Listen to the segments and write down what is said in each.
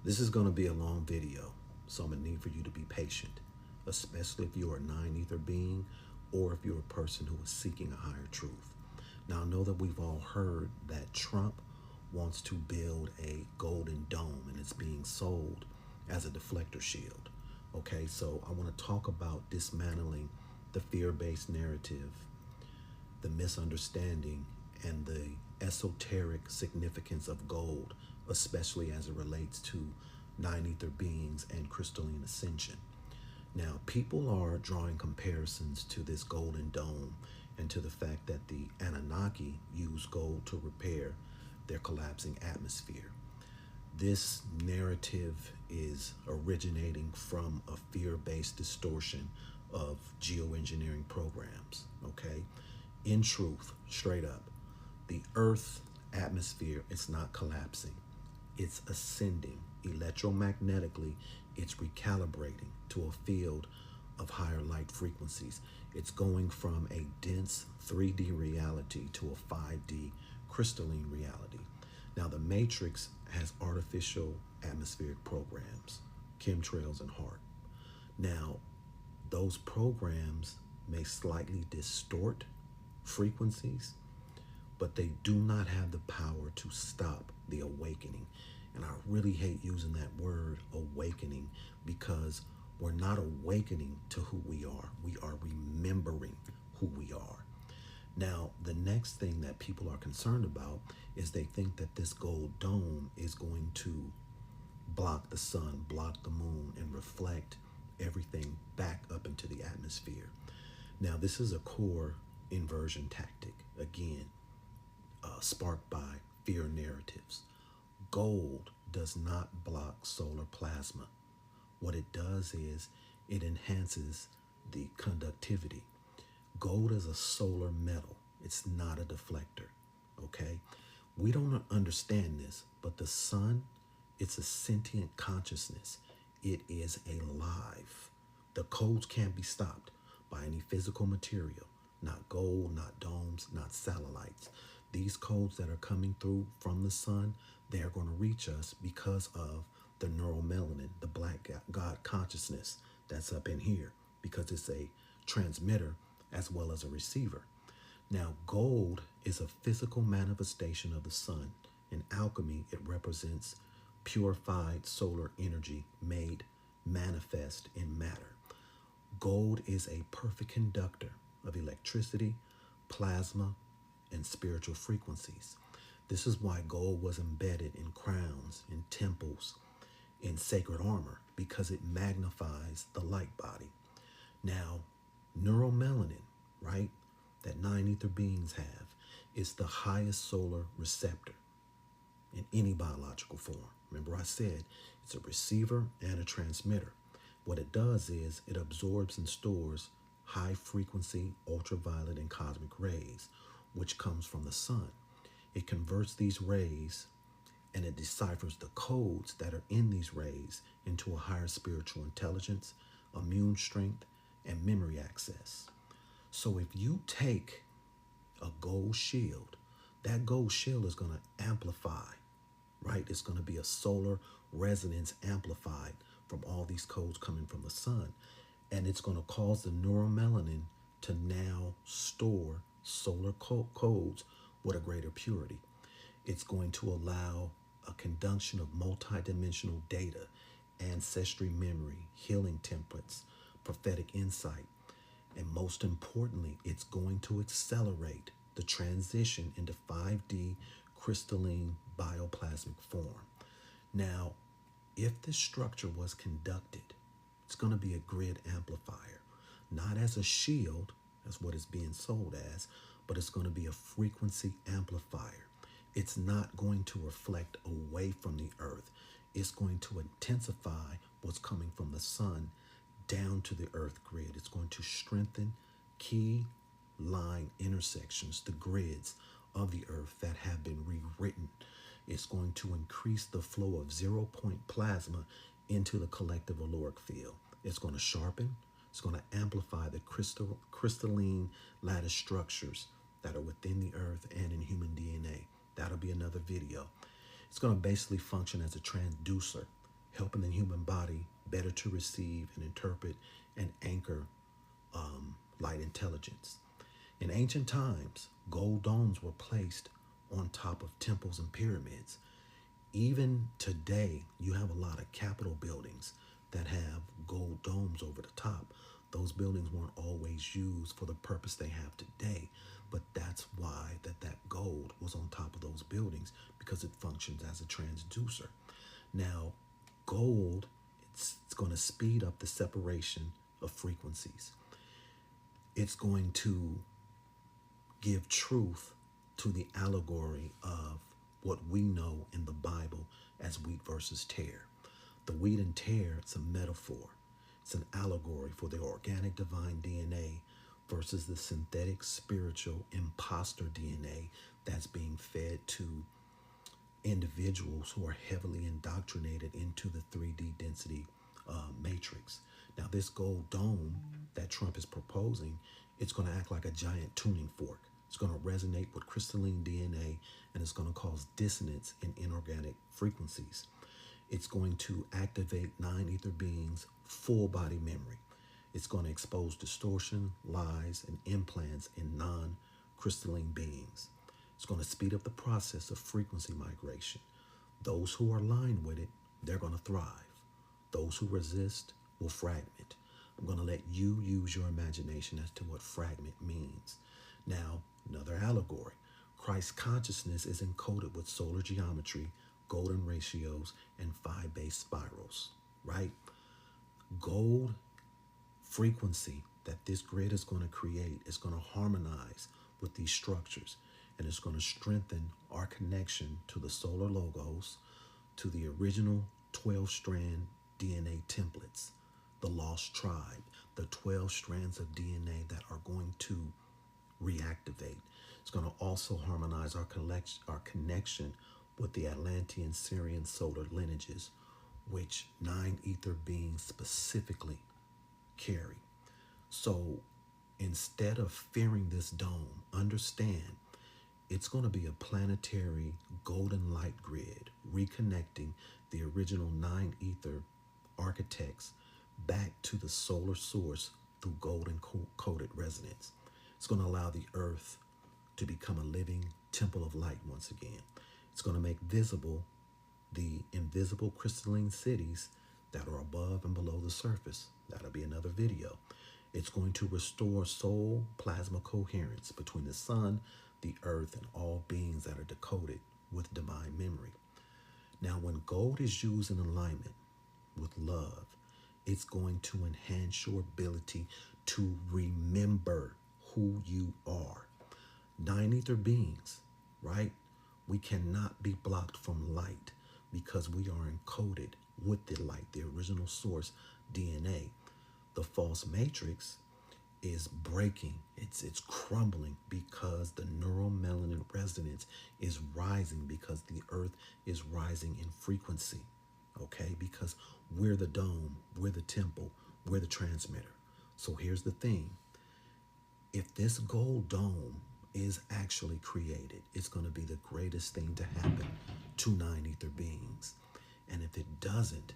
This is going to be a long video, so I'm going to need for you to be patient, especially if you're a nine ether being or if you're a person who is seeking a higher truth. Now, I know that we've all heard that Trump wants to build a golden dome and it's being sold as a deflector shield. Okay, so I want to talk about dismantling the fear based narrative, the misunderstanding, and the esoteric significance of gold, especially as it relates to nine ether beings and crystalline ascension. Now, people are drawing comparisons to this golden dome and to the fact that the Anunnaki use gold to repair their collapsing atmosphere. This narrative is originating from a fear based distortion of geoengineering programs. Okay? In truth, straight up, the Earth atmosphere is not collapsing, it's ascending. Electromagnetically, it's recalibrating to a field of higher light frequencies. It's going from a dense 3D reality to a 5D crystalline reality. Now, the Matrix has artificial atmospheric programs, chemtrails, and HAARP. Now, those programs may slightly distort frequencies, but they do not have the power to stop the awakening. And I really hate using that word awakening because we're not awakening to who we are remembering who we are. Now, the next thing that people are concerned about is they think that this gold dome is going to block the sun, block the moon, and reflect everything back up into the atmosphere. Now, this is a core inversion tactic, again, sparked by fear narratives. Gold does not block solar plasma. What it does is it enhances the conductivity. Gold is a solar metal. It's not a deflector, okay? We don't understand this, but the sun, it's a sentient consciousness. It is alive. The codes can't be stopped by any physical material, not gold, not domes, not satellites. These codes that are coming through from the sun, they're going to reach us because of the neuromelanin, the black God consciousness that's up in here, because it's a transmitter as well as a receiver. Now, gold is a physical manifestation of the sun. In alchemy, it represents purified solar energy made manifest in matter. Gold is a perfect conductor of electricity, plasma, and spiritual frequencies. This is why gold was embedded in crowns, in temples, in sacred armor, because it magnifies the light body. Now, neuromelanin, right, that nine ether beings have, is the highest solar receptor in any biological form. Remember I said it's a receiver and a transmitter. What it does is it absorbs and stores high frequency ultraviolet and cosmic rays, which comes from the sun. It converts these rays and it deciphers the codes that are in these rays into a higher spiritual intelligence, immune strength, and memory access. So if you take a gold shield, that gold shield is going to amplify, right? It's going to be a solar resonance amplified from all these codes coming from the sun. And it's going to cause the neuromelanin to now store solar codes with a greater purity. It's going to allow a conjunction of multidimensional data, ancestry memory, healing templates, prophetic insight, and most importantly, it's going to accelerate the transition into 5D crystalline bioplasmic form. Now, if this structure was conducted, it's going to be a grid amplifier, not as a shield, as what it's being sold as, but it's going to be a frequency amplifier. It's not going to reflect away from the earth. It's going to intensify what's coming from the sun down to the earth grid. It's going to strengthen key line intersections, the grids of the earth that have been rewritten. It's going to increase the flow of 0-point plasma into the collective caloric field. It's going to sharpen, it's going to amplify the crystalline lattice structures that are within the earth and in human DNA. That'll be another video. It's going to basically function as a transducer helping the human body better to receive and interpret and anchor light intelligence. In ancient times, gold domes were placed on top of temples and pyramids. Even today, you have a lot of Capitol buildings that have gold domes over the top. Those buildings weren't always used for the purpose they have today, but that's why that gold was on top of those buildings, because it functions as a transducer. Now, gold, it's going to speed up the separation of frequencies. It's going to give truth to the allegory of what we know in the Bible as wheat versus tare. The wheat and tare, it's a metaphor. It's an allegory for the organic divine DNA versus the synthetic spiritual imposter DNA that's being fed to individuals who are heavily indoctrinated into the 3D density matrix. Now, this gold dome that Trump is proposing, it's going to act like a giant tuning fork. It's going to resonate with crystalline DNA, and it's going to cause dissonance in inorganic frequencies. It's going to activate nine ether beings' full body memory. It's going to expose distortion, lies, and implants in non-crystalline beings. It's going to speed up the process of frequency migration. Those who are aligned with it, they're going to thrive. Those who resist will fragment. I'm going to let you use your imagination as to what fragment means. Now, another allegory. Christ's consciousness is encoded with solar geometry, golden ratios, and phi-based spirals, right? Gold frequency that this grid is going to create is going to harmonize with these structures, and it's going to strengthen our connection to the solar logos, to the original 12-strand DNA templates, the lost tribe, the 12 strands of DNA that are going to reactivate. It's going to also harmonize our connection with the Atlantean Syrian solar lineages, which nine ether beings specifically carry. So instead of fearing this dome, understand it's going to be a planetary golden light grid, reconnecting the original nine ether architects back to the solar source through golden coded resonance. It's going to allow the earth to become a living temple of light once again. It's going to make visible the invisible crystalline cities that are above and below the surface. That'll be another video. It's going to restore soul plasma coherence between the sun, the earth, and all beings that are decoded with divine memory. Now, when gold is used in alignment with love, it's going to enhance your ability to remember who you are. Nine ether beings, right? We cannot be blocked from light because we are encoded with the light, the original source DNA. The false matrix is breaking, it's crumbling because the neuromelanin resonance is rising, because the earth is rising in frequency, okay? Because we're the dome, we're the temple, we're the transmitter. So here's the thing. If this gold dome is actually created, it's going to be the greatest thing to happen to nine ether beings. And if it doesn't,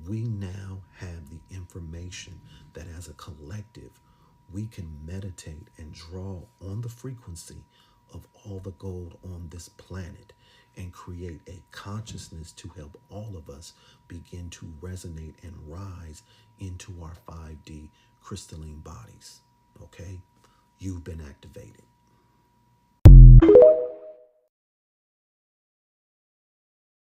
we now have the information that as a collective, we can meditate and draw on the frequency of all the gold on this planet and create a consciousness to help all of us begin to resonate and rise into our 5D crystalline bodies. Okay? You've been activated.